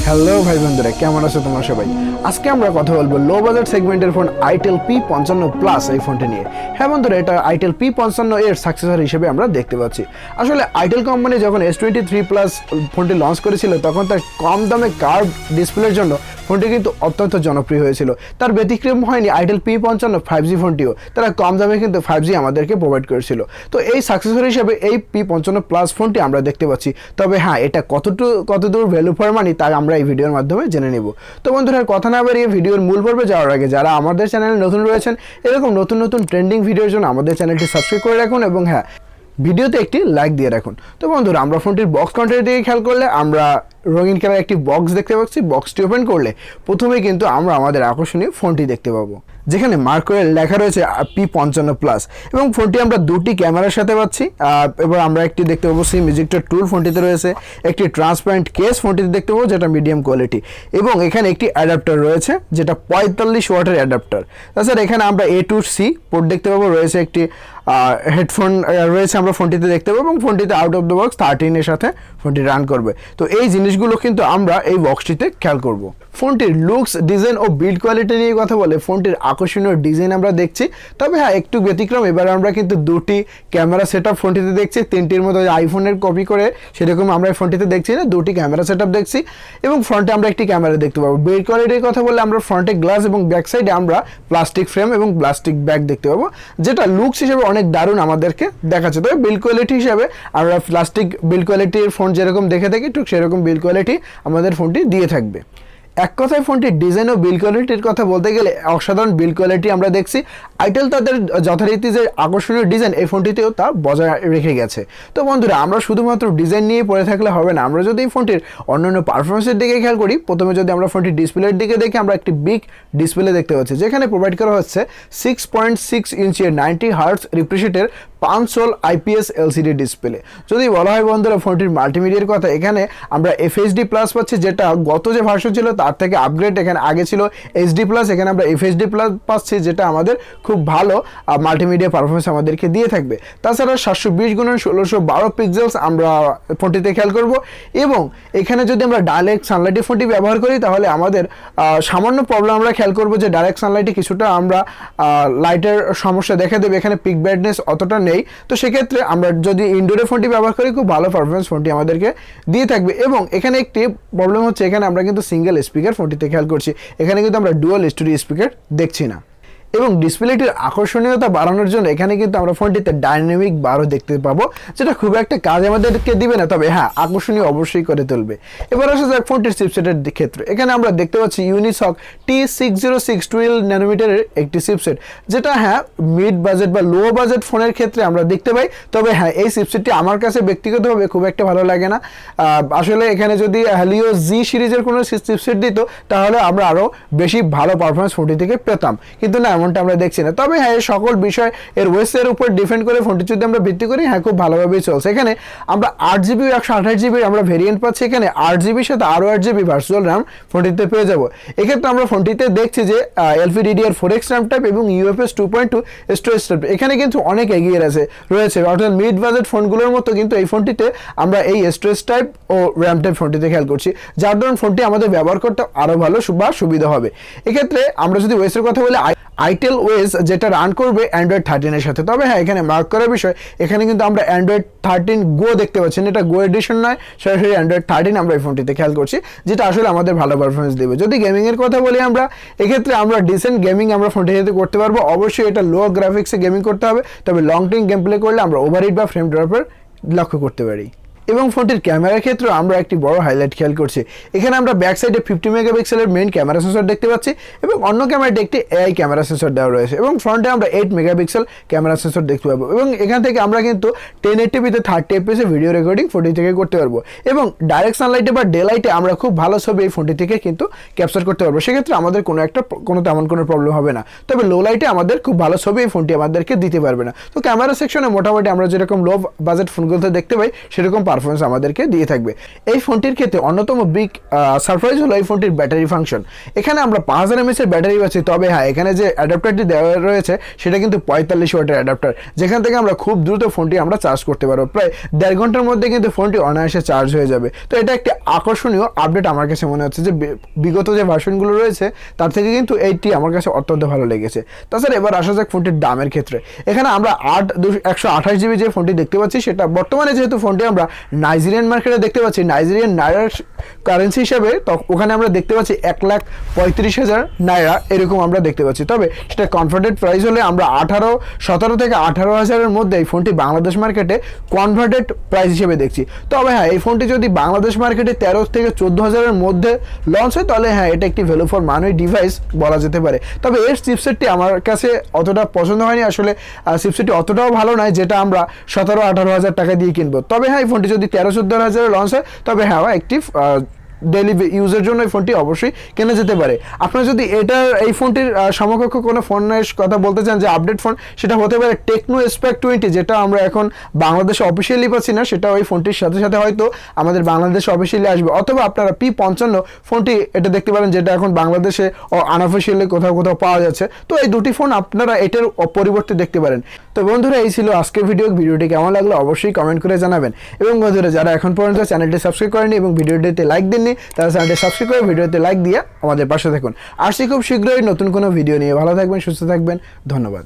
Hello ভাই বন্ধুরা, কেমন আছো তোমরা সবাই? আজকে আমরা কথা বলবো লো বাজেট সেগমেন্টের ফোন itel P55 এই ফোনটি নিয়ে। হ্যাঁ বন্ধুরা, এটা itel P55 এর সাকসেসর হিসেবে আমরা দেখতে পাচ্ছি। আসলে itel কোম্পানি যখন S23 Plus ফোনটি লঞ্চ করেছিল তখন তার কম দামে কার্ভ ডিসপ্লের জন্য ফোনটি কিন্তু অত্যন্ত জনপ্রিয় হয়েছিল। তার ব্যতিক্রম হয়নি itel P55 5G ফোনটিও। তারা কম দামে কিন্তু 5G আমাদেরকে প্রোভাইড করেছিল। তো এই সাকসেসর হিসেবে এই P55 প্লাস ফোনটি আমরা দেখতে পাচ্ছি। তবে হ্যাঁ, এটা কতদূর ভ্যালু ফর মানি তা আমরা এই ভিডিওর মাধ্যমে জেনে নেব। তো বন্ধুরা, কথা না বাড়িয়ে ভিডিওর মূল পর্বে যাওয়ার আগে যারা আমাদের চ্যানেলে নতুন রয়েছেন, এরকম নতুন ট্রেন্ডিং ভিডিওর জন্য আমাদের চ্যানেলটি সাবস্ক্রাইব করে রাখুন এবং হ্যাঁ, ভিডিওতে একটি লাইক দিয়ে রাখুন। তো বন্ধুরা, আমরা ফোনটির বক্স কন্টেন্টের দিকে খেয়াল করলে আমরা রঙিন কালার একটি বক্স দেখতে পাচ্ছি। বক্সটি ওপেন করলে প্রথমে কিন্তু আমরা আমাদের আকর্ষণীয় ফোনটি দেখতে পাবো, যেখানে মার্ক করে লেখা রয়েছে P55 প্লাস এবং ফোনটি আমরা দুটি ক্যামেরার সাথে পাচ্ছি। এবার আমরা একটি দেখতে পাবো সিম ইজেক্টর টুল ফোনটিতে রয়েছে, একটি ট্রান্সপারেন্ট কেস ফোনটিতে দেখতে পাবো যেটা মিডিয়াম কোয়ালিটি, এবং এখানে একটি অ্যাডাপ্টার রয়েছে যেটা 45 ওয়াটের অ্যাডাপ্টার। তাছাড়া এখানে আমরা A to C পোর্ট দেখতে পাবো, রয়েছে একটি হেডফোন রয়েছে আমরা ফোনটিতে দেখতে পাবো এবং ফোনটিতে আউট অফ দ্য বক্স 13 এর সাথে ফোনটি রান করবে। তো এই জিনিসগুলো কিন্তু আমরা এই বক্সটিতে খেয়াল করব। ফোনটির লুকস, ডিজাইন ও বিল্ড কোয়ালিটি নিয়ে কথা বলে ফোনটির আকর্ষণীয় ডিজাইন আমরা দেখছি। তবে হ্যাঁ, একটু ব্যতিক্রম, এবার আমরা কিন্তু দুটি ক্যামেরা সেটআপ ফোনটিতে দেখছি। তিনটির মতো আইফোনের কপি করে সেরকম আমরা এই ফোনটিতে দেখছি না, দুটি ক্যামেরা সেটআপ দেখছি এবং ফ্রন্টে আমরা একটি ক্যামেরা দেখতে পাবো। বিল্ড কোয়ালিটির কথা বললে আমরা ফ্রন্টে গ্লাস এবং ব্যাক সাইডে আমরা প্লাস্টিক ফ্রেম এবং প্লাস্টিক ব্যাগ দেখতে পাবো, যেটা লুকস হিসেবে অনেক দারুণ আমাদেরকে দেখাচ্ছে। তবে বিল্ড কোয়ালিটি হিসেবে আমরা প্লাস্টিক বিল্ড কোয়ালিটির ফোন যেরকম দেখে থাকি ঠিক সেরকম বিল্ড কোয়ালিটি আমাদের ফোনটি দিয়ে থাকবে। এক কথায় ফোনটির ডিজাইন ও বিল্ড কোয়ালিটির কথা বলতে গেলে অসাধারণ বিল্ড কোয়ালিটি আমরা দেখছি। আইটেল তাদের যথারীতি যে আকর্ষণীয় ডিজাইন এই ফোনটিতেও তা বজায় রেখে গেছে। তো বন্ধুরা, আমরা শুধুমাত্র ডিজাইন নিয়ে পড়ে থাকলে হবে না, আমরা যদি এই ফোনটির অন্যান্য পারফরমেন্সের দিকে খেয়াল করি, প্রথমে যদি আমরা ফোনটির ডিসপ্লের দিকে দেখি, আমরা একটি বিগ ডিসপ্লে দেখতে পাচ্ছি যেখানে প্রোভাইড করা হচ্ছে 6.6 ইঞ্চের 90 হার্টজ রিফ্রেশের 5 IPS LCD ডিসপ্লে। যদি বলা হয় বন্ধুরা ফোনটির মাল্টিমিডিয়ার কথা, এখানে আমরা FHD প্লাস পাচ্ছি, যেটা গত যে ভার্সন ছিল তার থেকে আপগ্রেড। এখানে আগে ছিল HD প্লাস, এখানে আমরা FHD প্লাস পাচ্ছি, যেটা আমাদের খুব ভালো মাল্টিমিডিয়া পারফরমেন্স আমাদেরকে দিয়ে থাকবে। তাছাড়া 720x1612 পিক্সেলস আমরা ফোনটিতে খেয়াল করব এবং এখানে যদি আমরা ডাইরেক্ট সানলাইটে ফোনটি ব্যবহার করি তাহলে আমাদের সামান্য প্রবলেম আমরা খেয়াল করব যে ডাইরেক্ট সানলাইটে কিছুটা আমরা লাইটের সমস্যা দেখা দেবে, এখানে পিক ব্রাইটনেস অতটা নেই। তো সেক্ষেত্রে আমরা যদি ইনডোরে ফোনটি ব্যবহার করি খুব ভালো পারফরমেন্স ফোনটি আমাদেরকে দিয়ে থাকবে। এবং এখানে একটি প্রবলেম হচ্ছে, এখানে আমরা কিন্তু সিঙ্গেল স্পিকার ফোনটিতে খেয়াল করছি, এখানে কিন্তু আমরা ডুয়াল স্টুডিও স্পিকার দেখছি না। এবং ডিসপ্লেটির আকর্ষণীয়তা বাড়ানোর জন্য এখানে কিন্তু আমরা ফোনটিতে ডাইনামিক বারও দেখতে পাবো, যেটা খুব একটা কাজ আমাদেরকে দিবে না, তবে হ্যাঁ আকর্ষণীয় অবশ্যই করে তুলবে। এবার আসা যাক ফোনটির চিপসেটের ক্ষেত্রে। এখানে আমরা দেখতে পাচ্ছি ইউনিসক T606 12 ন্যানোমিটারের একটি চিপসেট, যেটা হ্যাঁ মিড বাজেট বা লো বাজেট ফোনের ক্ষেত্রে আমরা দেখতে পাই। তবে হ্যাঁ, এই চিপসেটটি আমার কাছে ব্যক্তিগতভাবে খুব একটা ভালো লাগে না। আসলে এখানে যদি হ্যালিও জি সিরিজের কোনো চিপসেট দিত তাহলে আমরা আরও বেশি ভালো পারফরমেন্স ফোনটি থেকে পেতাম, কিন্তু না, এমনটা আমরা দেখছি না। তবে হ্যাঁ, সকল বিষয় এর ওয়েসের উপর ডিপেন্ড করে ফোনটি যদি আমরা ভিত্তি করি, হ্যাঁ খুব ভালোভাবেই চলছে। এখানে আমরা 8GB 128GB আমরা ভেরিয়েন্ট পাচ্ছি, এখানে 8GBর সাথে আরও 8GB ভার্চুয়াল র্যাম ফোনটিতে পেয়ে যাবো। এক্ষেত্রে আমরা ফোনটিতে দেখছি যে LPDDR4X র্যাম টাইপ এবং UFS 2.2 স্টোরেজ টাইপ এখানে কিন্তু অনেক এগিয়ে রয়েছে, অর্থাৎ মিড বাজেট ফোনগুলোর মতো কিন্তু এই ফোনটিতে আমরা এই স্টোরেজ টাইপ ও র্যাম টাইপ ফোনটিতে খেয়াল করছি, যার ধরুন ফোনটি আমাদের ব্যবহার করতে আরও ভালো বা সুবিধা হবে। এক্ষেত্রে আমরা যদি ওয়েসের কথা বলি, itel OS যেটা রান করবে Android 13 এর সাথে। তবে হ্যাঁ, এখানে মার্ক করার বিষয়, এখানে কিন্তু আমরা Android 13 Go দেখতে পাচ্ছি, এটা Go এডিশন নয়, সরাসরি Android 13 আমরা এই ফোনটিতে খেয়াল করছি, যেটা আসলে আমাদের ভালো পারফরমেন্স দেবে। যদি গেমিং এর কথা বলি আমরা, এক্ষেত্রে আমরা ডিসেন্ট গেমিং আমরা ফোনটিতে করতে পারবো। অবশ্যই এটা লো গ্রাফিক্সে গেমিং করতে হবে, তবে লং টাইম গেম প্লে করলে আমরা ওভারহিট বা ফ্রেম ড্রপের লক্ষ্য করতে পারি। এবং ফোনটির ক্যামেরার ক্ষেত্রে আমরা একটি বড় হাইলাইট খেয়াল করছি, এখানে আমরা ব্যাক সাইডে 50 মেগাপিক্সেলের মেইন ক্যামেরা সেন্সর দেখতে পাচ্ছি এবং অন্য ক্যামেরাতে একটি AI ক্যামেরা সেন্সর দেওয়া রয়েছে এবং ফ্রন্টে আমরা 8 মেগাপিক্সেল ক্যামেরা সেন্সর দেখতে পাবো। এবং এখান থেকে আমরা কিন্তু 1080p-তে 30 fps ভিডিও রেকর্ডিং ফোনটি থেকে করতে পারবো এবং ডাইরেক্ট সানলাইটে বা ডে লাইটে আমরা খুব ভালো ছবি এই ফোনটি থেকে কিন্তু ক্যাপচার করতে পারবো। সেক্ষেত্রে আমাদের তেমন কোনো প্রবলেম হবে না। তবে লো লাইটে আমাদের খুব ভালো ছবি এই ফোনটি আমাদেরকে দিতে পারবে না। তো ক্যামেরা সেকশনে মোটামুটি আমরা যেরকম লো বাজেট ফোনগুলোতে দেখতে পাই সেরকম পারফরমেন্স আমাদেরকে দিয়ে থাকবে। এই ফোনটির ক্ষেত্রে অন্যতম বিগ সারপ্রাইজ হলো এই ফোনটির ব্যাটারি ফাংশন। এখানে আমরা 5000 mAh এর ব্যাটারি পাচ্ছি, তবে হ্যাঁ এখানে যে অ্যাডাপ্টারটি দেওয়া রয়েছে সেটা কিন্তু 45 ওয়াটের অ্যাডাপ্টার, যেখান থেকে আমরা খুব দ্রুত ফোনটি আমরা চার্জ করতে পারবো। প্রায় 1.5 ঘন্টার মধ্যে কিন্তু ফোনটি অনায়াসে চার্জ হয়ে যাবে। তো এটা একটি আকর্ষণীয় আপডেট আমার কাছে মনে হচ্ছে, যে বিগত যে ভার্সনগুলো রয়েছে তার থেকে কিন্তু এইটি আমার কাছে অত্যন্ত ভালো লেগেছে। তাছাড়া এবার আসা যাক ফোনটির দামের ক্ষেত্রে। এখানে আমরা 128GB যে ফোনটি দেখতে পাচ্ছি, সেটা বর্তমানে যেহেতু ফোনটি আমরা নাইজেরিয়ান মার্কেটে দেখতে পাচ্ছি, নাইজেরিয়ান নাইরার কারেন্সি হিসাবে ওখানে আমরা দেখতে পাচ্ছি 1,35,000 নাইরা এরকম আমরা দেখতে পাচ্ছি। তবে সেটা কনভার্টেড প্রাইস হলে আমরা 17 থেকে 18,000-এর মধ্যে এই ফোনটি বাংলাদেশ মার্কেটে কনভার্টেড প্রাইস হিসেবে দেখছি। তবে হ্যাঁ এই ফোনটি যদি বাংলাদেশ মার্কেটে 13 থেকে 14,000-এর মধ্যে লঞ্চ হয়, তাহলে হ্যাঁ এটা একটি ভ্যালু ফর মানি ডিভাইস বলা যেতে পারে। তবে এর চিপসেটটি আমার কাছে অতটা পছন্দ হয়নি, আসলে চিপসেটটি অতটাও ভালো নয় যেটা আমরা 17-18,000 টাকা দিয়ে কিনবো। তবে হ্যাঁ এই ফোনটি যদি 13-14,000-এর লঞ্চ হয়, তবে হ্যাঁ একটি ডেইলি ইউজের জন্য এই ফোনটি অবশ্যই কেনা যেতে পারে। আপনারা যদি এই ফোনটির সমকক্ষ কোনো ফোনের কথা বলতে চান যে আপডেট ফোন, সেটা হতে পারে টেকনো স্প্যাক 20, যেটা আমরা এখন বাংলাদেশে অফিসিয়ালি পাচ্ছি না, সেটা ওই ফোনটির সাথে সাথে হয়তো আমাদের বাংলাদেশে অফিসিয়ালি আসবে। অথবা আপনারা P55 ফোনটি এটা দেখতে পারেন, যেটা এখন বাংলাদেশে আনঅফিসিয়ালি কোথাও কোথাও পাওয়া যাচ্ছে। তো এই দুটি ফোন আপনারা এটার পরিবর্তে দেখতে পারেন। তো বন্ধুরা এই ছিল আজকের ভিডিওটি কেমন লাগলো অবশ্যই কমেন্ট করে জানাবেন। এবং বন্ধুরা যারা এখন পর্যন্ত চ্যানেলটি সাবস্ক্রাইব করেনি এবং ভিডিওটিতে লাইক দেননি, তারা চ্যানেলটি সাবস্ক্রাইব করে ভিডিওতে লাইক দিয়ে আমাদের পাশে থাকুন। আসছি খুব শীঘ্রই নতুন কোনো ভিডিও নিয়ে। ভালো থাকবেন, সুস্থ থাকবেন, ধন্যবাদ।